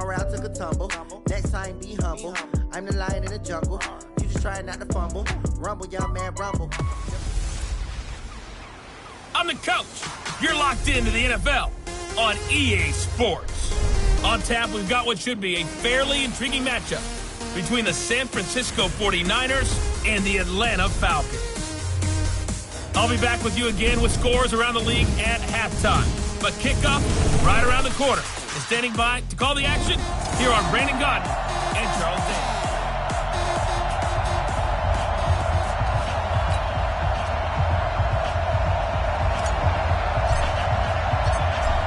around, took a tumble. Next time, be humble. I'm the lion in the jungle. You just try not to fumble. Rumble, young man, rumble. I'm the coach. You're locked into the NFL on EA Sports. On tap, we've got what should be a fairly intriguing matchup between the San Francisco 49ers and the Atlanta Falcons. I'll be back with you again with scores around the league at halftime. But kickoff right around the corner. And standing by to call the action, here are Brandon Gaudin and Charles Davis.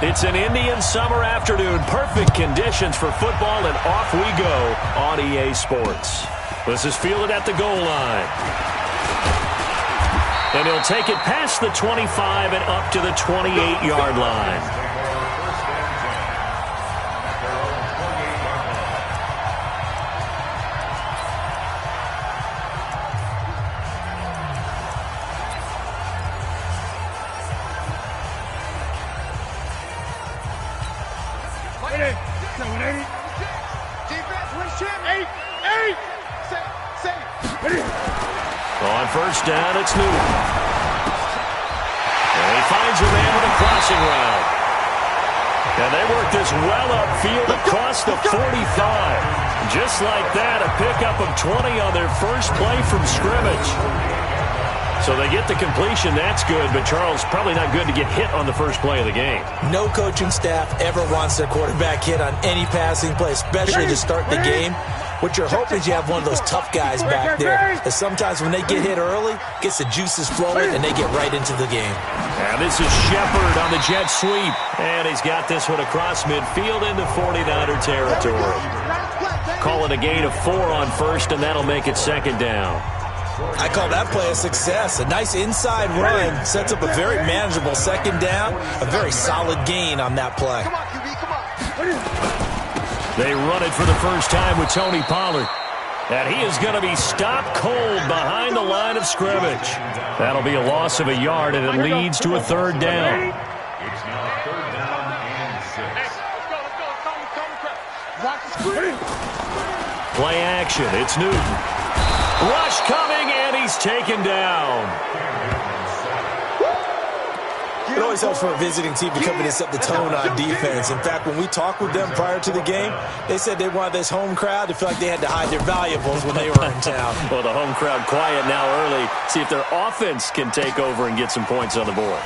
It's an Indian summer afternoon. Perfect conditions for football, and off we go on EA Sports. This is fielded at the goal line. And he'll take it past the 25 and up to the 28-yard line. On first down, it's Newton. And he finds a man with a crossing route. And they work this well upfield across the 45. Just like that, a pickup of 20 on their first play from scrimmage. So they get the completion, that's good, but Charles, probably not good to get hit on the first play of the game. No coaching staff ever wants their quarterback hit on any passing play, especially to start the game. What you're hoping is you have one of those tough guys back there. And sometimes when they get hit early, gets the juices flowing, and they get right into the game. And this is Shepard on the jet sweep. And he's got this one across midfield into 49er territory. Call it a gain of 4 on first, and that'll make it second down. I call that play a success. A nice inside run sets up a very manageable second down. A very solid gain on that play. Come on, QB, come on. They run it for the first time with Tony Pollard. And he is going to be stopped cold behind the line of scrimmage. That'll be a loss of a yard, and it leads to a third down. It's now third down and 6. Play action. It's Newton. Rush coming, and he's taken down. It always helps for a visiting team to come in and set the tone on defense. In fact, when we talked with them prior to the game, they said they wanted this home crowd to feel like they had to hide their valuables when they were in town. Well, the home crowd quiet now early. See if their offense can take over and get some points on the board.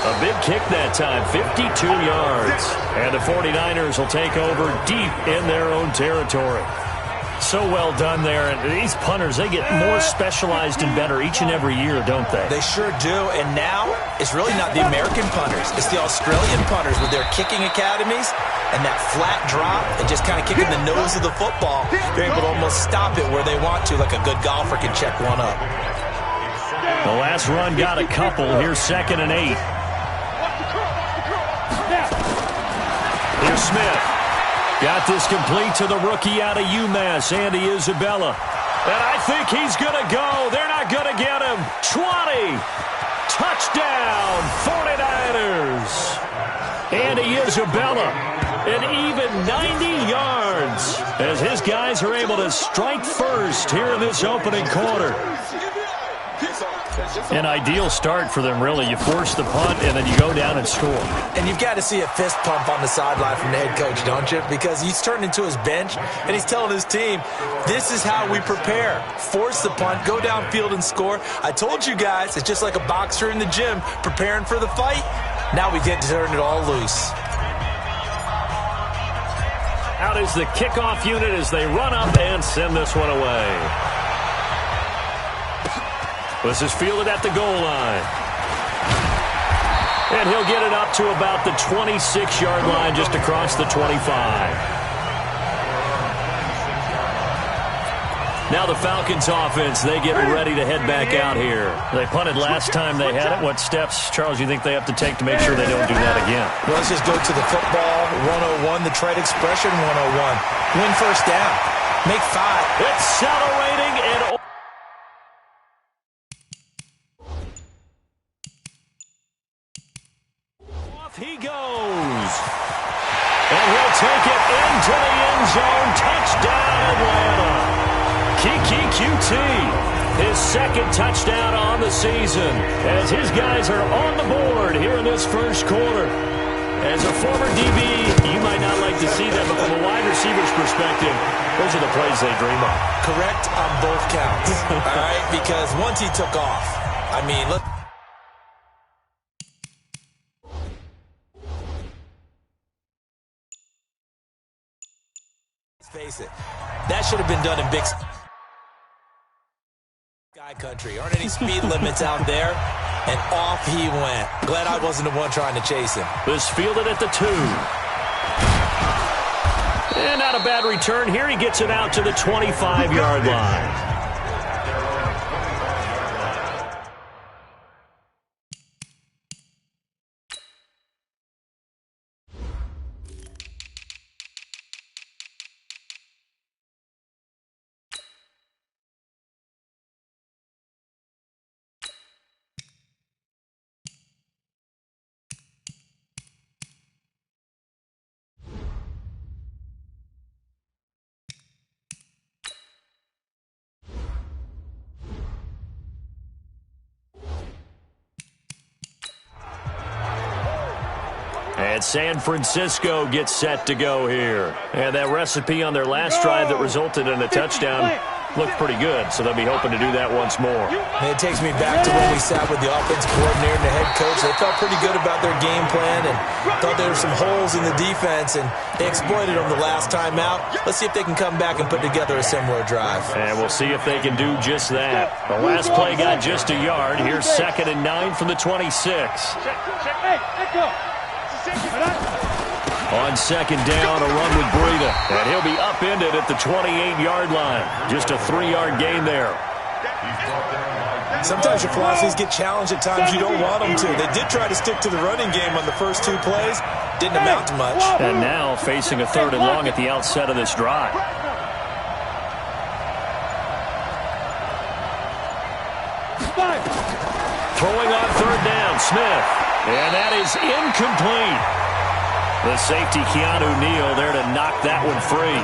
A big kick that time, 52 yards. And the 49ers will take over deep in their own territory. So well done there. And these punters, they get more specialized and better each and every year, don't they? They sure do. And now, it's really not the American punters. It's the Australian punters with their kicking academies and that flat drop and just kind of kicking the nose of the football. They're able to almost stop it where they want to, like a good golfer can check one up. The last run got a couple. Here's 2nd and 8. Here's Smith. Got this complete to the rookie out of UMass, Andy Isabella. And I think he's going to go. They're not going to get him. 20. Touchdown, 49ers. Andy Isabella, an even 90 yards as his guys are able to strike first here in this opening quarter. An ideal start for them, really. You force the punt, and then you go down and score. And you've got to see a fist pump on the sideline from the head coach, don't you? Because he's turned into his bench, and he's telling his team, this is how we prepare. Force the punt, go downfield and score. I told you guys, it's just like a boxer in the gym preparing for the fight. Now we get to turn it all loose. Out is the kickoff unit as they run up and send this one away. This is fielded at the goal line. And he'll get it up to about the 26-yard line, just across the 25. Now the Falcons offense, they get ready to head back out here. They punted last time they had it. What steps, Charles, you think they have to take to make sure they don't do that again? Well, let's just go to the football 101, the trade expression 101. Win first down. Make 5. Accelerating and He goes. And he'll take it into the end zone. Touchdown, Atlanta. Kiki QT, his second touchdown on the season, as his guys are on the board here in this first quarter. As a former DB, you might not like to see that, but from a wide receiver's perspective, those are the plays they dream of. Correct on both counts. All right, because once he took off, I mean, look. Let's face it, that should have been done in big sky country. Aren't any speed limits out there? And off he went. Glad I wasn't the one trying to chase him. This fielded at the 2. And not a bad return. Here he gets it out to the 25-yard line. And San Francisco gets set to go here. And that recipe on their last drive that resulted in a touchdown looked pretty good, so they'll be hoping to do that once more. And it takes me back to when we sat with the offensive coordinator and the head coach. They felt pretty good about their game plan and thought there were some holes in the defense, and they exploited them the last time out. Let's see if they can come back and put together a similar drive. And we'll see if they can do just that. The last play got just a yard. Here's 2nd and 9 from the 26. On 2nd down, a run with Breida. And he'll be upended at the 28-yard line. Just a 3-yard gain there. Sometimes your philosophies get challenged at times you don't want them to. They did try to stick to the running game on the first 2 plays. Didn't amount to much. And now facing a 3rd and long at the outset of this drive. Throwing on 3rd down, Smith. And that is incomplete. The safety, Keanu Neal, there to knock that one free.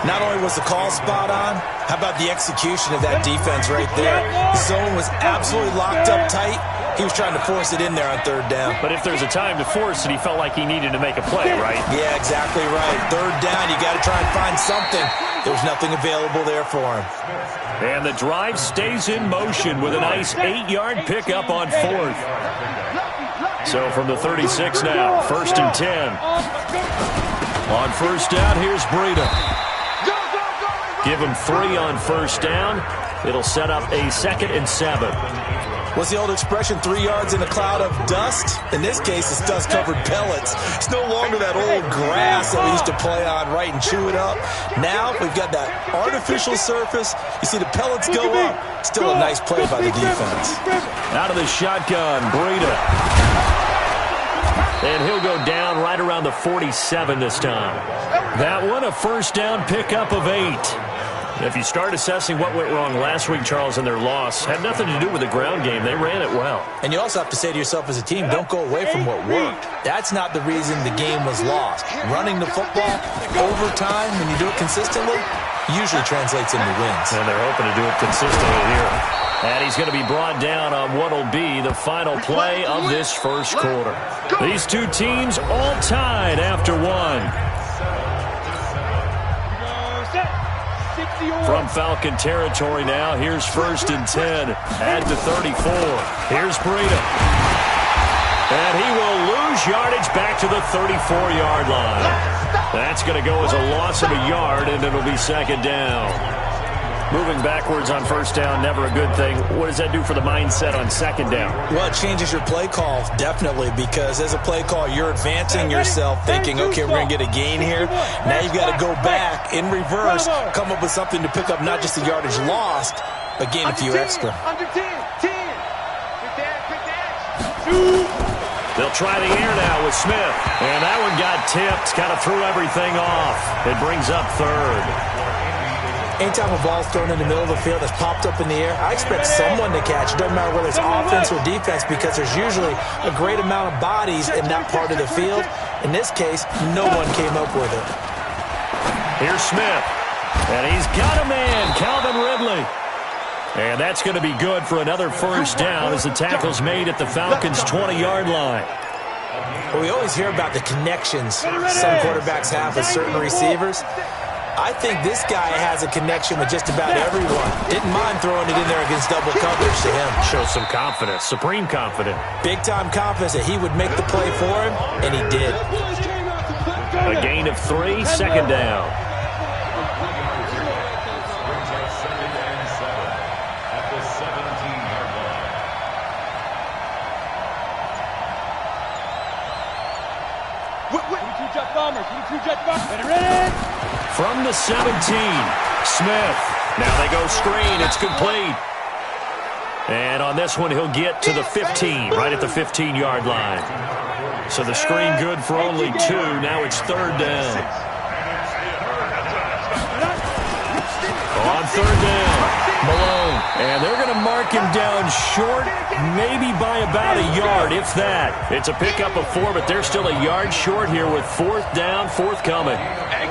Not only was the call spot on, how about the execution of that defense right there? The zone was absolutely locked up tight. He was trying to force it in there on 3rd down. But if there's a time to force it, he felt like he needed to make a play, right? Yeah, exactly right. 3rd down, you got to try and find something. There was nothing available there for him. And the drive stays in motion with a nice 8-yard pickup on 4th. So from the 36 now, 1st and 10. On 1st down, here's Breida. Give him 3 on 1st down. It'll set up a 2nd and 7. What's the old expression, 3 yards in a cloud of dust? In this case, it's dust-covered pellets. It's no longer that old grass that we used to play on, right, and chew it up. Now we've got that artificial surface. You see the pellets go up. Still a nice play by the defense. Out of the shotgun, Breida. And he'll go down right around the 47 this time. That one, a 1st down pickup of 8. If you start assessing what went wrong last week, Charles, in their loss, had nothing to do with the ground game. They ran it well. And you also have to say to yourself as a team, don't go away from what worked. That's not the reason the game was lost. Running the football over time, when you do it consistently, usually translates into wins. And they're hoping to do it consistently here. And he's going to be brought down on what will be the final play of this first quarter. These two teams all tied after 1. From Falcon territory now, here's 1st and 10 at the 34. Here's Breida. And he will lose yardage back to the 34-yard line. That's going to go as a loss of a yard, and it'll be 2nd down. Moving backwards on 1st down, never a good thing. What does that do for the mindset on 2nd down? Well, it changes your play call, definitely, because as a play call, you're advancing yourself, thinking, okay, we're going to get a gain here. Now you've got to go back in reverse, come up with something to pick up not just the yardage lost, but gain a few extra. They'll try the air now with Smith. And that one got tipped, kind of threw everything off. It brings up 3rd. Anytime a ball's thrown in the middle of the field that's popped up in the air, I expect someone to catch. It doesn't matter whether it's offense or defense because there's usually a great amount of bodies in that part of the field. In this case, no one came up with it. Here's Smith. And he's got a man, Calvin Ridley. And that's going to be good for another first down as the tackle's made at the Falcons' 20-yard line. Well, we always hear about the connections some quarterbacks have with certain receivers. I think this guy has a connection with just about everyone. Didn't mind throwing it in there against double coverage to him. Shows some confidence, supreme confidence. Big-time confidence that he would make the play for him, and he did. A gain of 3, second down. From the 17, Smith. Now they go screen. It's complete. And on this one, he'll get to the 15, right at the 15-yard line. So the screen good for only 2. Now it's third down. On third down, Malone. And they're going to mark him down short, maybe by about a yard, if that. It's a pickup of 4, but they're still a yard short here with fourth down, forthcoming.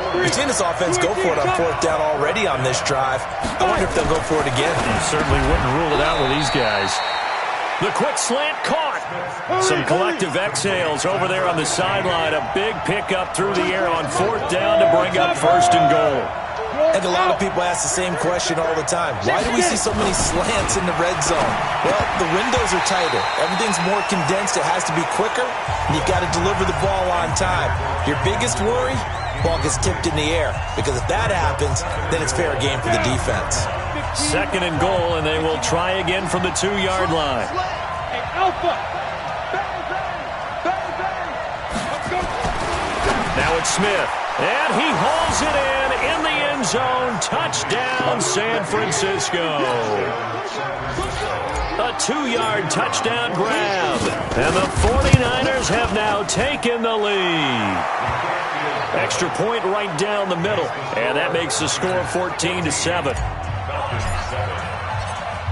We've seen this offense go for it on fourth down already on this drive. I wonder if they'll go for it again. You certainly wouldn't rule it out with these guys. The quick slant caught. Some collective exhales over there on the sideline. A big pickup through the air on fourth down to bring up first and goal. And a lot of people ask the same question all the time. Why do we see so many slants in the red zone? Well, the windows are tighter. Everything's more condensed. It has to be quicker. And you've got to deliver the ball on time. Your biggest worry? Ball gets tipped in the air. Because if that happens, then it's fair game for the defense. Second and goal, and they will try again from the 2-yard line. Now it's Smith. And he hauls it in the end zone. Touchdown, San Francisco. A 2-yard touchdown grab. And the 49ers have now taken the lead. Extra point right down the middle. And that makes the score 14-7.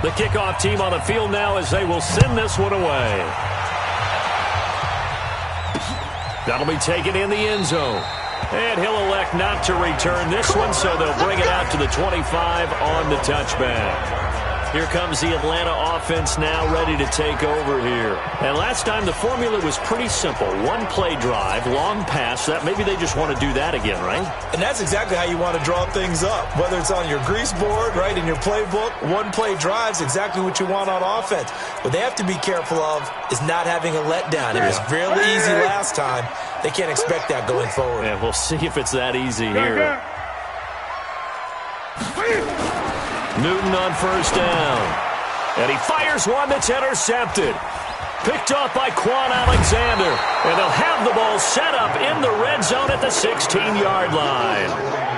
The kickoff team on the field now as they will send this one away. That'll be taken in the end zone. And he'll elect not to return this one, so they'll bring it out to the 25 on the touchback. Here comes the Atlanta offense now ready to take over here. And last time the formula was pretty simple. One-play drive, long pass. That maybe they just want to do that again, right? And that's exactly how you want to draw things up. Whether it's on your grease board, right, in your playbook, one-play drive's exactly what you want on offense. What they have to be careful of is not having a letdown. It was really easy last time. They can't expect that going forward. Yeah, we'll see if it's that easy here. Newton on first down. And he fires one that's intercepted. Picked off by Quan Alexander. And they'll have the ball set up in the red zone at the 16-yard line.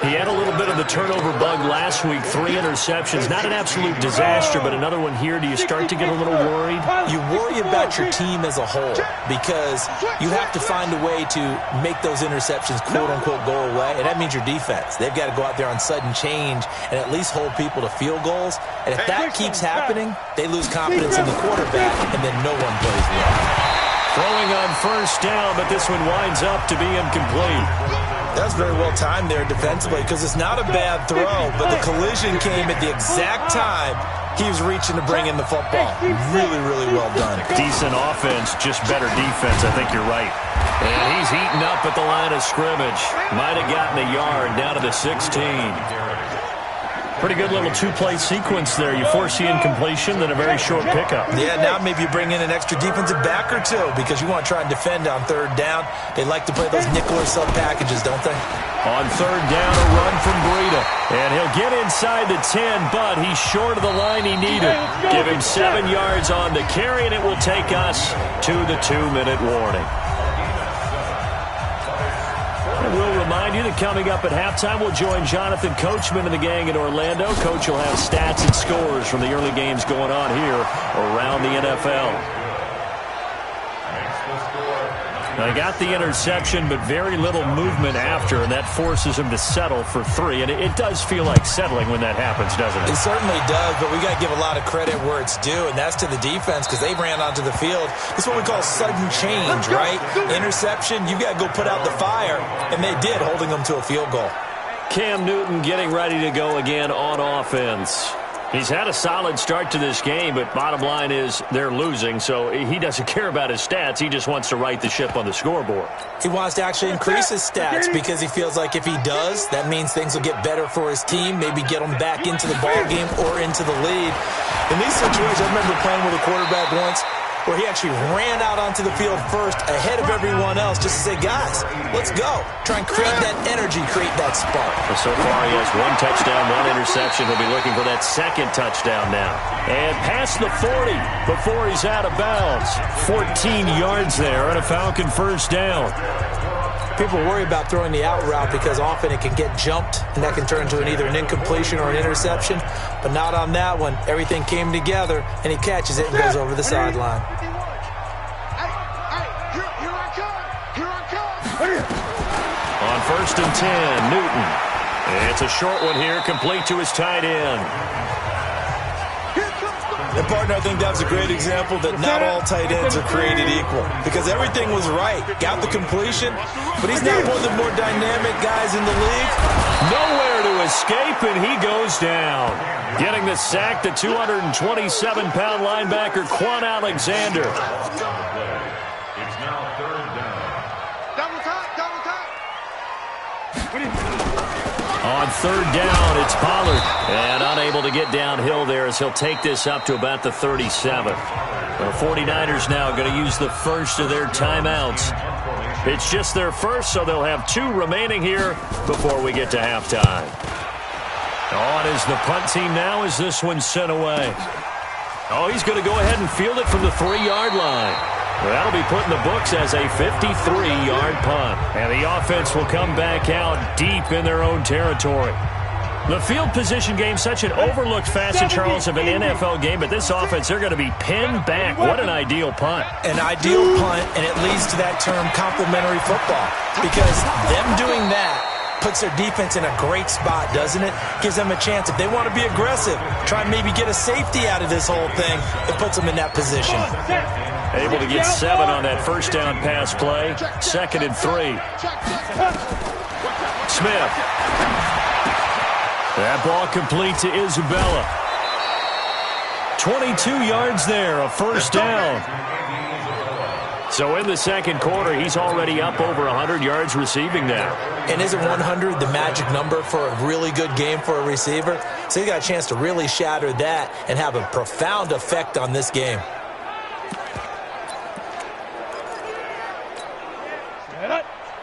He had a little bit of the turnover bug last week. 3 interceptions. Not an absolute disaster, but another one here. Do you start to get a little worried? You worry about your team as a whole because you have to find a way to make those interceptions, quote-unquote, go away, and that means your defense. They've got to go out there on sudden change and at least hold people to field goals. And if that keeps happening, they lose confidence in the quarterback, and then no one plays well. Throwing on first down, but this one winds up to be incomplete. That was very well timed there defensively because it's not a bad throw, but the collision came at the exact time he was reaching to bring in the football. Really, really well done. Decent offense, just better defense. I think you're right. And he's eaten up at the line of scrimmage. Might have gotten a yard down to the 16. Pretty good little 2-play sequence there. You force the incompletion, then a very short pickup. Yeah, now maybe you bring in an extra defensive back or two because you want to try and defend on third down. They like to play those nickel or sub packages, don't they? On third down, a run from Breida. And he'll get inside the 10, but he's short of the line he needed. Give him 7 yards on the carry, and it will take us to the 2-minute warning. We'll remind you that coming up at halftime, we'll join Jonathan Coachman and the gang in Orlando. Coach will have stats and scores from the early games going on here around the NFL. They got the interception, but very little movement after, and that forces him to settle for 3. And it does feel like settling when that happens, doesn't it? It certainly does, but we got to give a lot of credit where it's due, and that's to the defense because they ran onto the field. This is what we call sudden change, right? Interception, you got to go put out the fire, and they did, holding them to a field goal. Cam Newton getting ready to go again on offense. He's had a solid start to this game, but bottom line is they're losing, so he doesn't care about his stats. He just wants to right the ship on the scoreboard. He wants to actually increase his stats because he feels like if he does, that means things will get better for his team, maybe get them back into the ball game or into the lead. In these situations, I remember playing with a quarterback once where he actually ran out onto the field first ahead of everyone else just to say, guys, let's go. Try and create that energy, create that spark. So far, he has 1 touchdown, 1 interception. He'll be looking for that second touchdown now. And past the 40 before he's out of bounds. 14 yards there and a Falcon first down. People worry about throwing the out route because often it can get jumped, and that can turn into either an incompletion or an interception. But not on that one. Everything came together, and he catches it and goes over the sideline. On 1st and 10, Newton. It's a short one here, complete to his tight end. And, partner, I think that was a great example that not all tight ends are created equal because everything was right. Got the completion, but he's not one of the more dynamic guys in the league. Nowhere to escape, and he goes down. Getting the sack, the 227-pound linebacker, Quan Alexander. It's now 3rd down. Double time. On 3rd down, it's Pollard. And unable to get downhill there as he'll take this up to about the 37. The 49ers now going to use the first of their timeouts. It's just their first, so they'll have 2 remaining here before we get to halftime. On is the punt team now as this one's sent away. Oh, he's going to go ahead and field it from the 3-yard line. That'll be put in the books as a 53-yard punt. And the offense will come back out deep in their own territory. The field position game, such an overlooked facet, Charles, of an NFL game, but this offense, they're going to be pinned back. What an ideal punt. An ideal punt, and it leads to that term complementary football because them doing that puts their defense in a great spot, doesn't it? Gives them a chance. If they want to be aggressive, try and maybe get a safety out of this whole thing, it puts them in that position. Able to get 7 on that first down pass play. 2nd and 3. Smith. That ball complete to Isabella. 22 yards there, a first down. So in the second quarter, he's already up over 100 yards receiving now. And isn't 100 the magic number for a really good game for a receiver? So he got a chance to really shatter that and have a profound effect on this game.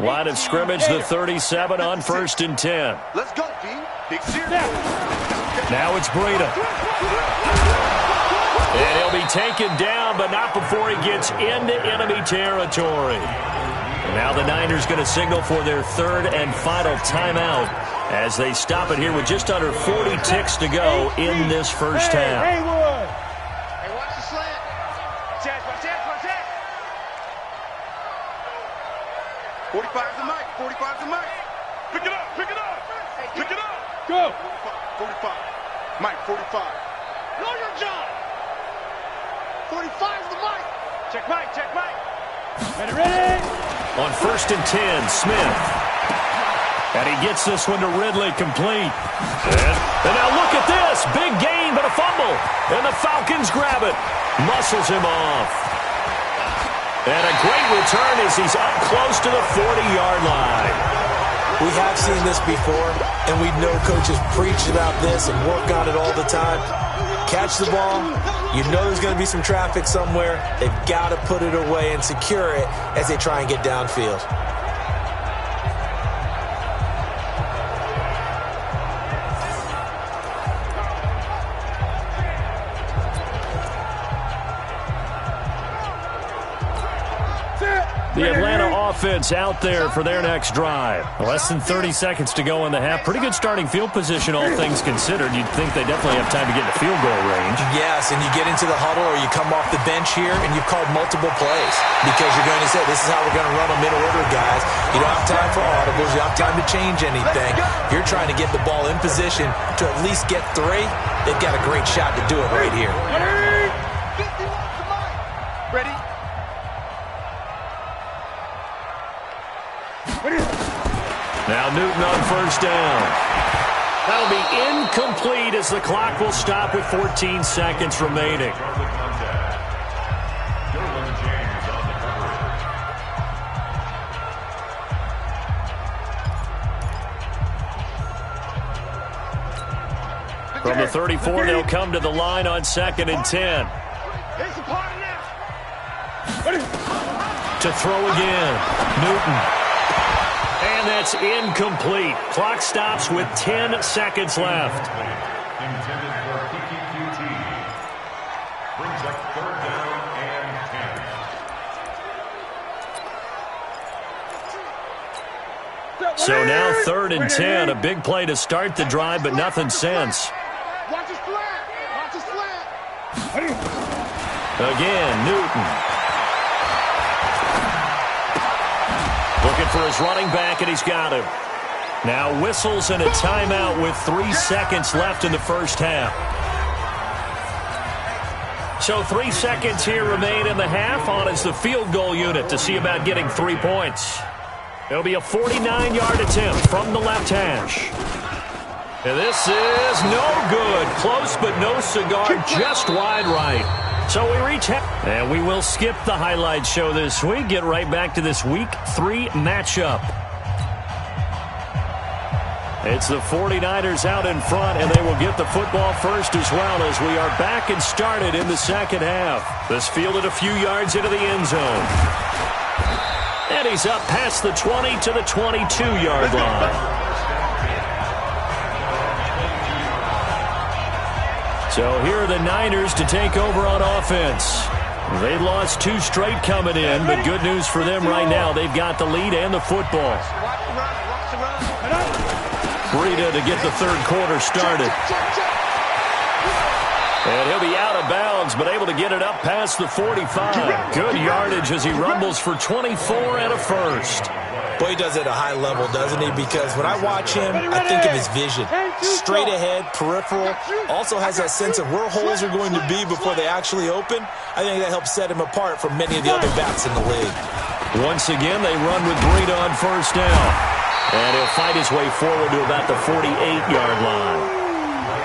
Line of scrimmage, the 37 on 1st and 10. Let's go, team. Big series. Now it's Breida. And he'll be taken down, but not before he gets into enemy territory. And now the Niners going to signal for their 3rd and final timeout as they stop it here with just under 40 ticks to go in this first half. Hey, watch the slant. Check. 45's the mic. 45's the mic. Pick it up. Go. 45. Mike, 45. Know your job. 45's the mic. Check mic. Ready. On 1st and 10, Smith. And he gets this one to Ridley, complete. And now look at this. Big gain, but a fumble. And the Falcons grab it. Muscles him off. And a great return as he's up close to the 40-yard line. We have seen this before, and we know coaches preach about this and work on it all the time. Catch the ball. You know there's going to be some traffic somewhere. They've got to put it away and secure it as they try and get downfield. The Atlanta offense out there for their next drive. Less than 30 seconds to go in the half. Pretty good starting field position, all things considered. You'd think they definitely have time to get in the field goal range. Yes, and you get into the huddle or you come off the bench here and you've called multiple plays because you're going to say, this is how we're going to run them in order, guys. You don't have time for audibles. You don't have time to change anything. You're trying to get the ball in position to at least get 3. They've got a great shot to do it right here. Ready? Now Newton on first down. That'll be incomplete as the clock will stop with 14 seconds remaining. From the 34, they'll come to the line on 2nd and 10. To throw again, Newton. And that's incomplete. Clock stops with 10 seconds left. Intended for PPQT. Brings up 3rd down and 10. So now 3rd and 10. A big play to start the drive, but nothing since. Watch his flat. Watch his flat. Again, Newton. Looking for his running back, and he's got him. Now whistles and a timeout with 3 seconds left in the first half. So 3 seconds here remain in the half. On is the field goal unit to see about getting 3 points. It'll be a 49-yard attempt from the left hash. And this is no good. Close, but no cigar, just wide right. So we reach and we will skip the highlight show this week. Get right back to this Week 3 matchup. It's the 49ers out in front, and they will get the football first as well as we are back and started in the second half. This fielded a few yards into the end zone. And he's up past the 20 to the 22-yard line. So here are the Niners to take over on offense. They lost 2 straight coming in, but good news for them right now. They've got the lead and the football. Breida to get the 3rd quarter started. And he'll be out of bounds, but able to get it up past the 45. Good yardage as he rumbles for 24 and a first. Boy, he does it at a high level, doesn't he? Because when I watch him, I think of his vision. Straight ahead, peripheral. Also has that sense of where holes are going to be before they actually open. I think that helps set him apart from many of the other backs in the league. Once again, they run with Breida on first down. And he'll fight his way forward to about the 48-yard line.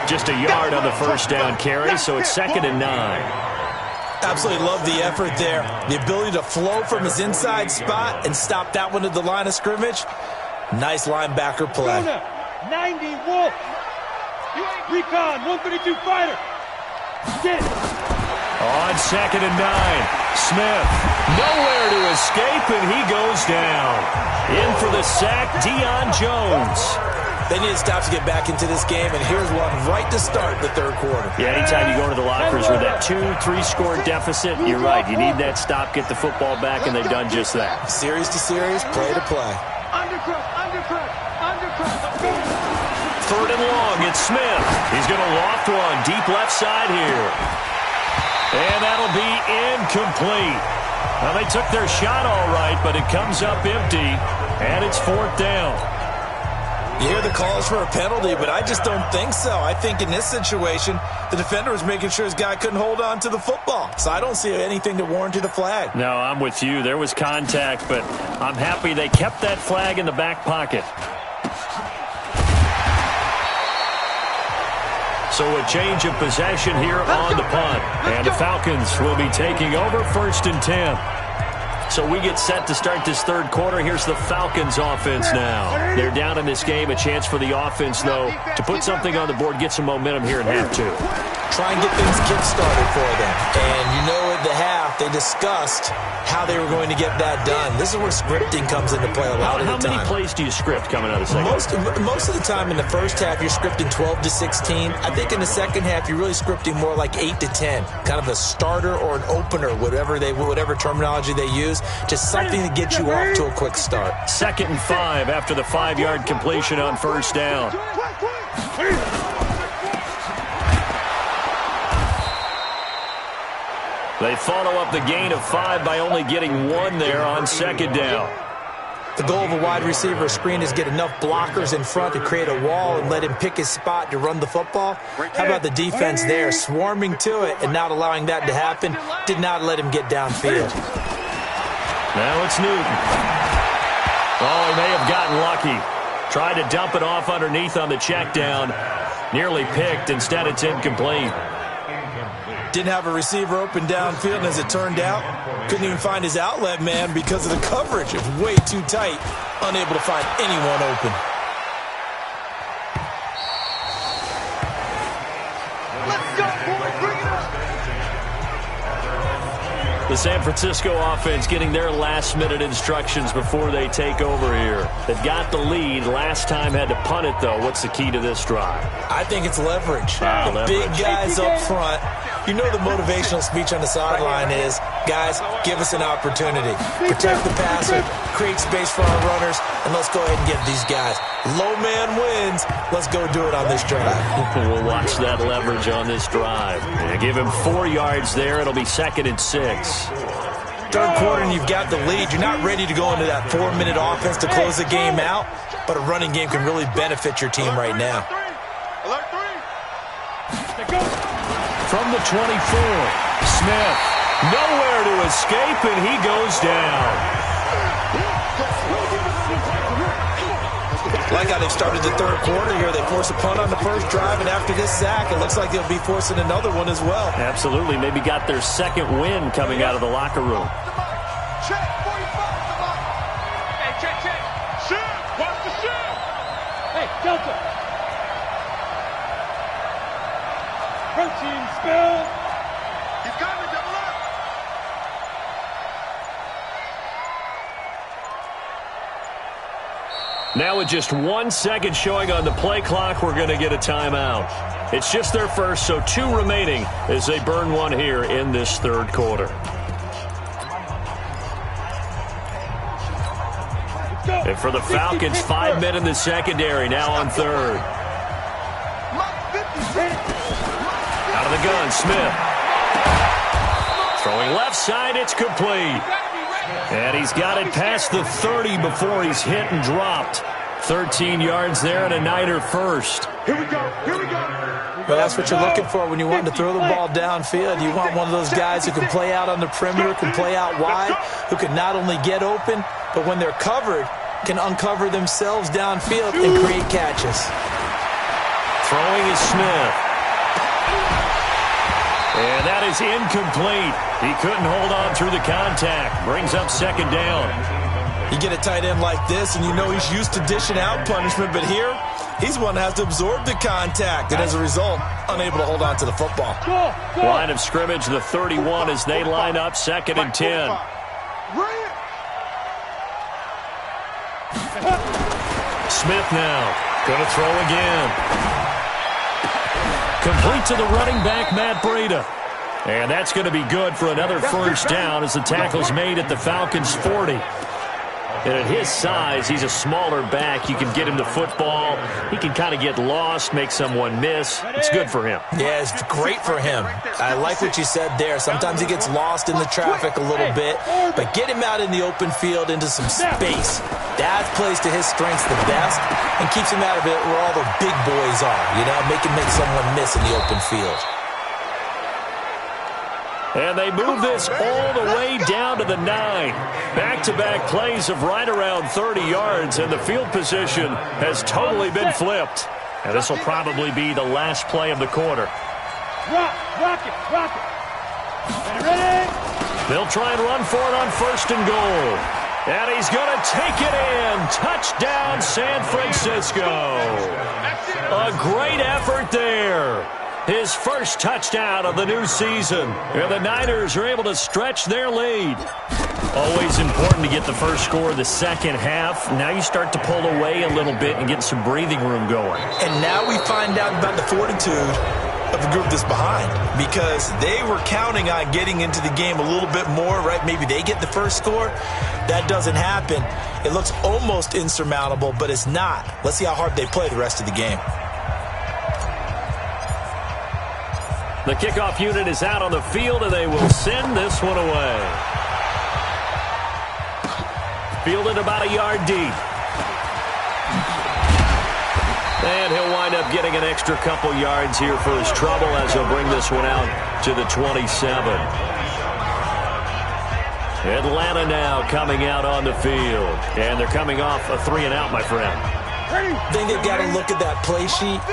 Just a yard on the first down carry, so it's 2nd and 9. Absolutely love the effort there. The ability to flow from his inside spot and stop that one to the line of scrimmage. Nice linebacker play. 90 Wolf. Recon, 132 fighter. Get. On 2nd and 9. Smith, nowhere to escape, and he goes down. In for the sack, Deion Jones. They need to stop to get back into this game, and here's one right to start the 3rd quarter. Yeah, anytime you go into the lockers with that 2-3 score deficit, you're right. You need that stop, get the football back, and they've done just that. Series to series, play to play. Undercut. 3rd and long, it's Smith. He's going to loft one deep left side here. And that'll be incomplete. Well, they took their shot all right, but it comes up empty, and it's 4th down. You hear the calls for a penalty, but I just don't think so. I think in this situation, the defender was making sure his guy couldn't hold on to the football. So I don't see anything to warrant the flag. No, I'm with you. There was contact, but I'm happy they kept that flag in the back pocket. So a change of possession here on the punt. And the Falcons will be taking over 1st and 10. So we get set to start this 3rd quarter. Here's the Falcons offense now. They're down in this game. A chance for the offense, though, to put something on the board, get some momentum here in half 2. Try and get things kick-started for them. And you know of the half, they discussed how they were going to get that done. This is where scripting comes into play a lot of the time. How many plays do you script coming out of the second? Most of the time in the first half, you're scripting 12 to 16. I think in the second half, you're really scripting more like 8 to 10, kind of a starter or an opener, whatever terminology they use, just something to get you off to a quick start. 2nd and 5 after the 5-yard completion on first down. They follow up the gain of 5 by only getting 1 there on 2nd down. The goal of a wide receiver screen is get enough blockers in front to create a wall and let him pick his spot to run the football. How about the defense there, swarming to it and not allowing that to happen? Did not let him get downfield. Now it's Newton. Oh, he may have gotten lucky. Tried to dump it off underneath on the check down. Nearly picked. Instead, it's incomplete. Didn't have a receiver open downfield, and as it turned out, couldn't even find his outlet man because of the coverage. It was way too tight, unable to find anyone open. Let's go, boys. Bring it up. The San Francisco offense getting their last-minute instructions before they take over here. They've got the lead. Last time had to punt it, though. What's the key to this drive? I think it's leverage. Leverage. Big guys up front. You know the motivational speech on the sideline is, guys, give us an opportunity. Protect the passer, create space for our runners, and let's go ahead and get these guys. Low man wins. Let's go do it on this drive. We'll watch that leverage on this drive. And give him 4 yards there. It'll be 2nd and 6. Third quarter and you've got the lead. You're not ready to go into that 4-minute offense to close the game out, but a running game can really benefit your team right now. From the 24, Smith, nowhere to escape, and he goes down. Like how they've started the third quarter here. They force a punt on the first drive, and after this sack, it looks like they'll be forcing another one as well. Absolutely. Maybe got their second win coming out of the locker room. Check. Hey, check. Shift. Watch the shift. Hey, Delta. Protein spill. He's coming, double up. Now with just 1 second showing on the play clock, we're going to get a timeout. It's just their first, so 2 remaining as they burn 1 here in this third quarter. And for the Falcons, 5 men in the secondary, now on third. Out of the gun, Smith. Throwing left side, it's complete. And he's got it past the 30 before he's hit and dropped. 13 yards there and a Niner first. Here we go. Well, that's what you're looking for when you want to throw the ball downfield. You want one of those guys who can play out on the perimeter, can play out wide, who can not only get open, but when they're covered, can uncover themselves downfield and create catches. Throwing is Smith. And that is incomplete. He couldn't hold on through the contact. Brings up 2nd down. You get a tight end like this, and you know he's used to dishing out punishment, but here, he's one that has to absorb the contact, and as a result, unable to hold on to the football. Line of scrimmage, the 31 as they line up, 2nd and 10. Smith now, going to throw again. Complete to the running back, Matt Breida. And that's going to be good for another first down as the tackle's made at the Falcons' 40. And at his size, he's a smaller back. You can get him the football. He can kind of get lost, make someone miss. It's good for him. Yeah, it's great for him. I like what you said there. Sometimes he gets lost in the traffic a little bit, but get him out in the open field into some space. That plays to his strengths the best and keeps him out of it where all the big boys are, you know, make someone miss in the open field. And they move this all the way down to the 9. Back-to-back plays of right around 30 yards, and the field position has totally been flipped. And this will probably be the last play of the quarter. Rock it. Ready? They'll try and run for it on 1st and goal. And he's going to take it in. Touchdown, San Francisco. A great effort there. his first touchdown of the new season. And the Niners are able to stretch their lead. Always important to get the first score of the second half. Now you start to pull away a little bit and get some breathing room going. And now we find out about the fortitude of the group that's behind, because they were counting on getting into the game a little bit more, right? Maybe they get the first score. That doesn't happen. It looks almost insurmountable, but it's not. Let's see how hard they play the rest of the game. The kickoff unit is out on the field, and they will send this one away. Fielded about a yard deep. And he'll wind up getting an extra couple yards here for his trouble as he'll bring this one out to the 27. Atlanta now coming out on the field. And they're coming off a 3-and-out, my friend. I think they've got to look at that play sheet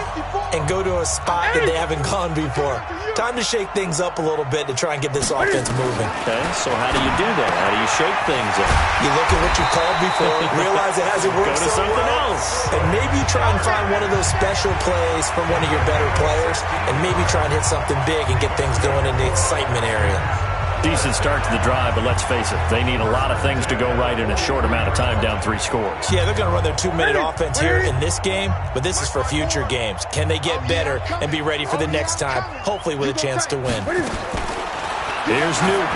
and go to a spot that they haven't gone before. Time to shake things up a little bit to try and get this offense moving. Okay, so how do you do that? How do you shake things up? You look at what you called before, realize it hasn't worked Go to so something well, else. and maybe try and find one of those special plays from one of your better players, and maybe try and hit something big and get things going in the excitement area. Decent start to the drive, but let's face it, they need a lot of things to go right in a short amount of time, down 3 scores. Yeah, they're going to run their 2-minute offense here in this game, but this is for future games. Can they get better and be ready for the next time, hopefully with a chance to win? Here's Newton.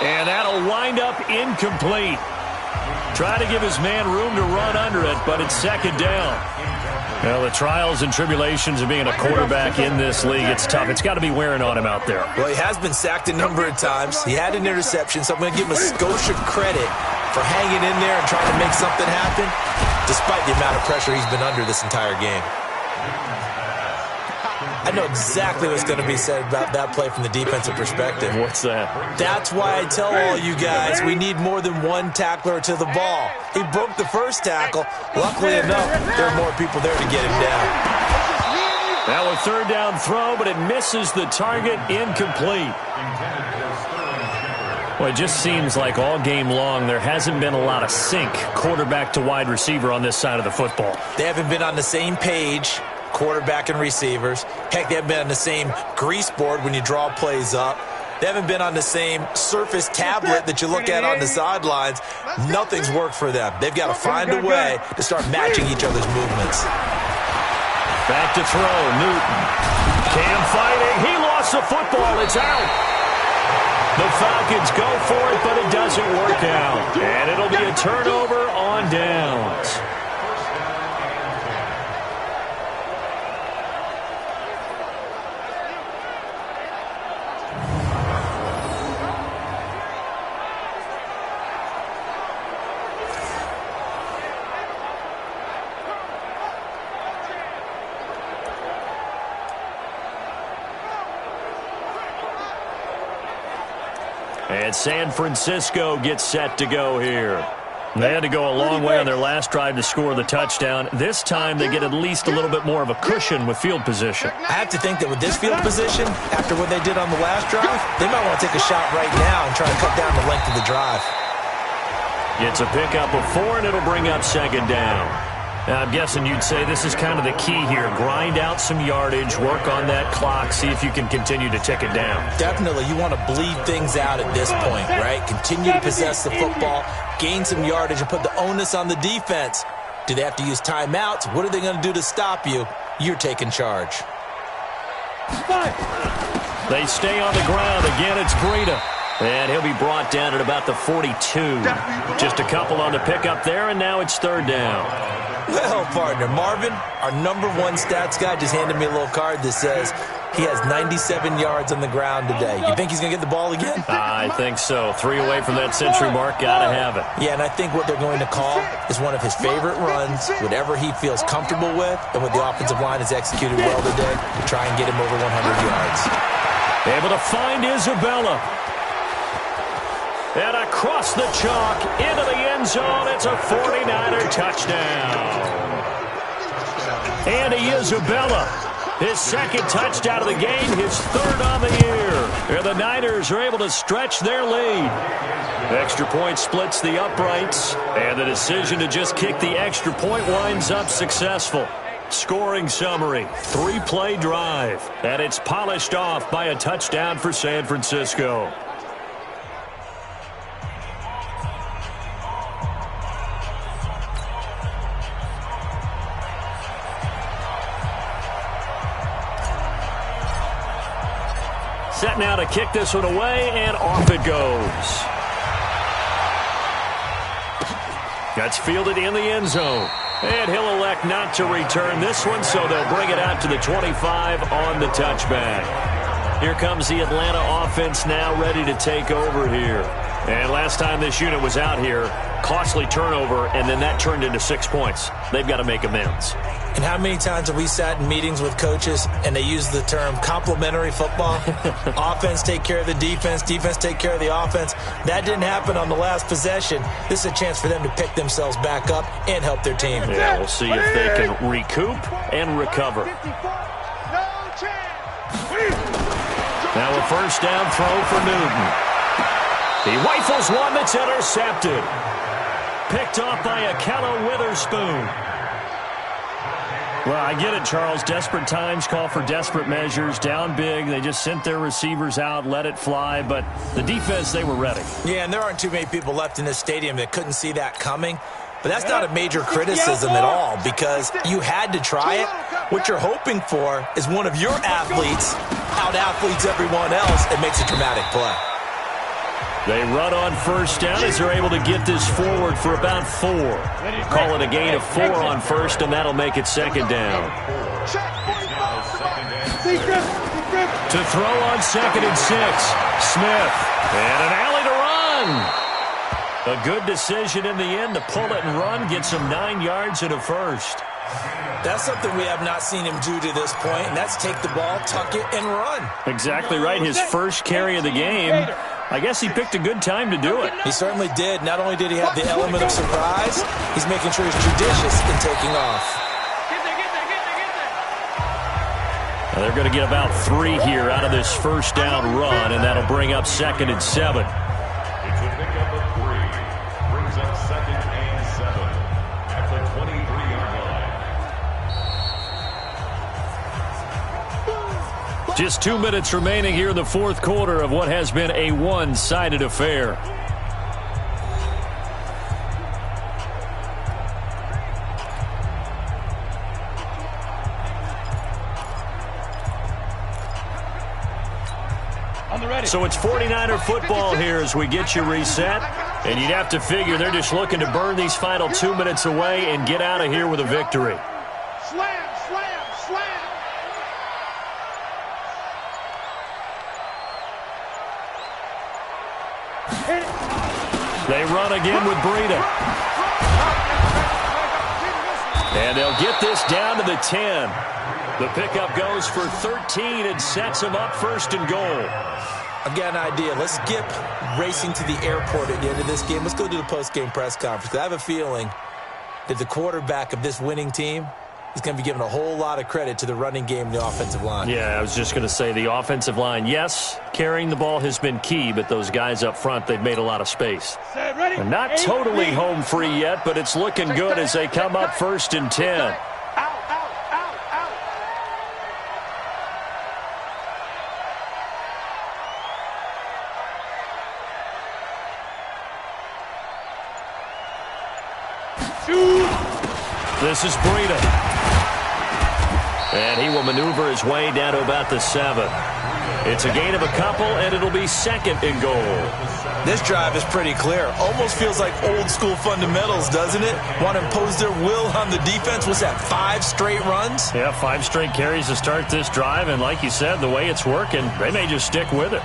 And that'll wind up incomplete. Try to give his man room to run under it, but it's second down. Well, the trials and tribulations of being a quarterback in this league, it's tough. It's got to be wearing on him out there. Well, he has been sacked a number of times. He had an interception, so I'm going to give him a Scotia credit for hanging in there and trying to make something happen, despite the amount of pressure he's been under this entire game. I know exactly what's going to be said about that play from the defensive perspective. What's that? That's why I tell all you guys we need more than one tackler to the ball. He broke the first tackle. Luckily enough, there are more people there to get him down. Now a third down throw, but it misses the target, incomplete. Well, it just seems like all game long there hasn't been a lot of sync quarterback to wide receiver on this side of the football. They haven't been on the same page, quarterback and receivers. Heck, they haven't been on the same grease board when you draw plays up. They haven't been on the same surface tablet that you look at on the sidelines. Nothing's worked for them. They've got to find a way to start matching each other's movements. Back to throw, Newton. Cam fighting. He lost the football. It's out. The Falcons go for it, but it doesn't work out. And it'll be a turnover on downs. And San Francisco gets set to go here. They had to go a long way on their last drive to score the touchdown. This time they get at least a little bit more of a cushion with field position. I have to think that with this field position, after what they did on the last drive, they might want to take a shot right now and try to cut down the length of the drive. It's a pickup of 4, and it'll bring up second down. Now, I'm guessing you'd say this is kind of the key here. Grind out some yardage, work on that clock, see if you can continue to tick it down. Definitely, you want to bleed things out at this point, right? Continue to possess the football, gain some yardage, and put the onus on the defense. Do they have to use timeouts? What are they going to do to stop you? You're taking charge. They stay on the ground. Again, it's Breida. And he'll be brought down at about the 42. Just a couple on the pickup there, and now it's third down. Well, partner, Marvin, our number 1 stats guy, just handed me a little card that says he has 97 yards on the ground today. You think he's going to get the ball again? I think so. 3 away from that century mark. Got to have it. Yeah, and I think what they're going to call is one of his favorite runs, whatever he feels comfortable with, and what the offensive line has executed well today, to try and get him over 100 yards. Able to find Isabella. And across the chalk, into the end zone, it's a 49er touchdown. Andy Isabella, his second touchdown of the game, his third on the year. And the Niners are able to stretch their lead. Extra point splits the uprights, and the decision to just kick the extra point winds up successful. Scoring summary, 3-play drive, and it's polished off by a touchdown for San Francisco. Set now to kick this one away, and off it goes. That's fielded in the end zone. And he'll elect not to return this one, so they'll bring it out to the 25 on the touchback. Here comes the Atlanta offense now ready to take over here. And last time this unit was out here, costly turnover, and then that turned into 6 points. They've got to make amends. And how many times have we sat in meetings with coaches and they use the term complementary football? Offense take care of the defense, defense take care of the offense. That didn't happen on the last possession. This is a chance for them to pick themselves back up and help their team. Yeah, we'll see if they can recoup and recover. Now a first down throw for Newton. He rifles one that's intercepted. Picked off by Akello Witherspoon. Well, I get it, Charles. Desperate times call for desperate measures. Down big. They just sent their receivers out, let it fly. But the defense, they were ready. Yeah, and there aren't too many people left in this stadium that couldn't see that coming. But that's not a major criticism at all because you had to try it. What you're hoping for is one of your athletes out-athletes everyone else and makes a dramatic play. They run on first down as they're able to get this forward for about 4. Call it a gain of 4 on first, and that'll make it second down. To throw on 2nd and 6, Smith. And an alley to run. A good decision in the end to pull it and run, get some 9 yards and a first. That's something we have not seen him do to this point, and that's take the ball, tuck it, and run. Exactly right. His first carry of the game. I guess he picked a good time to do it. He certainly did. Not only did he have the element of surprise, he's making sure he's judicious in taking off. Now they're going to get about 3 here out of this first down run, and that'll bring up 2nd and 7. It's a pickup of 3. Brings up 2nd and 7 at the 23-yard line. Just 2 minutes remaining here in the fourth quarter of what has been a one-sided affair. So it's 49er football here as we get you reset. And you'd have to figure they're just looking to burn these final 2 minutes away and get out of here with a victory. Slam, slam, slam. They run again with Breida. And they'll get this down to the 10. The pickup goes for 13 and sets them up 1st and goal. I've got an idea. Let's skip racing to the airport at the end of this game. Let's go to the post-game press conference. I have a feeling that the quarterback of this winning team is going to be given a whole lot of credit to the running game and the offensive line. Yeah, I was just going to say the offensive line, yes, carrying the ball has been key, but those guys up front, they've made a lot of space. They're not totally home free yet, but it's looking good as they come up 1st and 10. This is Breida. And he will maneuver his way down to about the 7. It's a gain of a couple, and it'll be 2nd and goal. This drive is pretty clear. Almost feels like old school fundamentals, doesn't it? Want to impose their will on the defense. What's that, 5 straight runs? Yeah, 5 straight carries to start this drive, and like you said, the way it's working, they may just stick with it.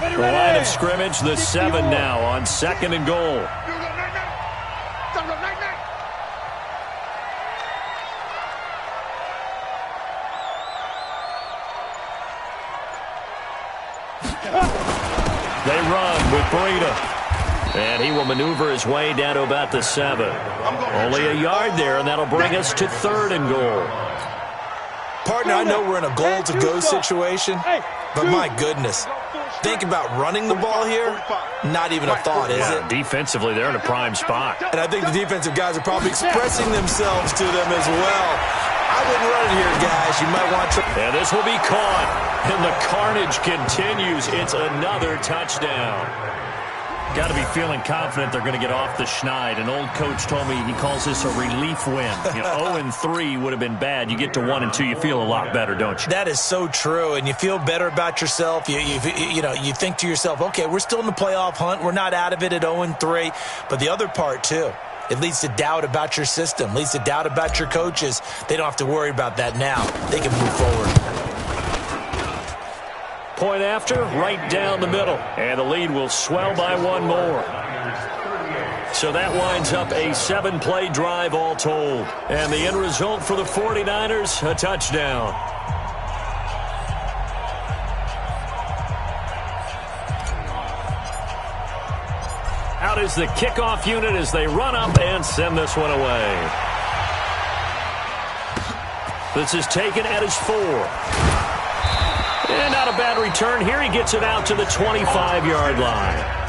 The line of scrimmage, the 7 now on 2nd and goal. They run with Breida. And he will maneuver his way down to about the 7. Only a yard there, and that'll bring us to 3rd and goal. Partner, I know we're in a goal-to-go situation, but my goodness, Think about running the ball here, not even a thought, is it? Defensively, they're in a prime spot. And I think the defensive guys are probably expressing themselves to them as well. I wouldn't run it here, guys. You might want to. And this will be caught. And the carnage continues. It's another touchdown. Got to be feeling confident they're going to get off the schneid. An old coach told me he calls this a relief win. 0-3 would have been bad. You get to 1-2, you feel a lot better, don't you? That is so true, and you feel better about yourself. You think to yourself, okay, we're still in the playoff hunt. We're not out of it at 0-3. But the other part, too, it leads to doubt about your system, leads to doubt about your coaches. They don't have to worry about that now. They can move forward. Point after, right down the middle. And the lead will swell by one more. So that winds up a 7-play drive all told. And the end result for the 49ers, a touchdown. Out is the kickoff unit as they run up and send this one away. This is taken at his 4. And not a bad return here. He gets it out to the 25-yard line.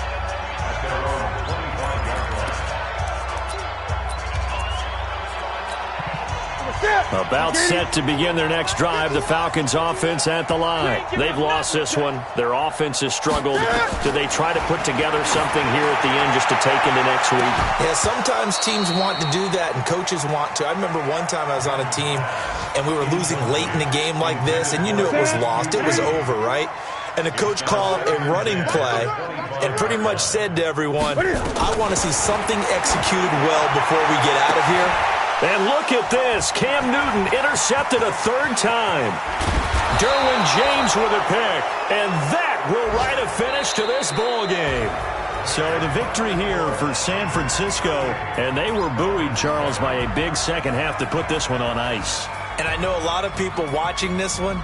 About set to begin their next drive. The Falcons offense at the line. They've lost this one. Their offense has struggled. Do they try to put together something here at the end just to take into next week? Yeah, sometimes teams want to do that and coaches want to. I remember one time I was on a team and we were losing late in the game like this, and you knew it was lost. It was over, right? And the coach called a running play and pretty much said to everyone, I want to see something executed well before we get out of here. And look at this. Cam Newton intercepted a third time. Derwin James with a pick. And that will write a finish to this ball game. So the victory here for San Francisco. And they were buoyed, Charles, by a big second half to put this one on ice. And I know a lot of people watching this one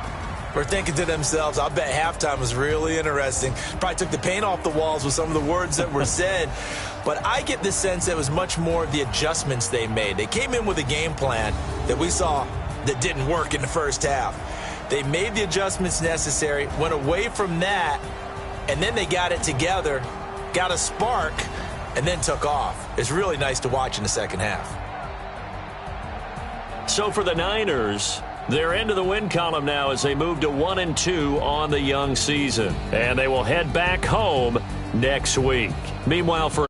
were thinking to themselves, I bet halftime was really interesting. Probably took the paint off the walls with some of the words that were said. But I get the sense that it was much more of the adjustments they made. They came in with a game plan that we saw that didn't work in the first half. They made the adjustments necessary, went away from that, and then they got it together, got a spark, and then took off. It's really nice to watch in the second half. So for the Niners, they're into the win column now as they move to 1-2 on the young season. And they will head back home next week. Meanwhile, for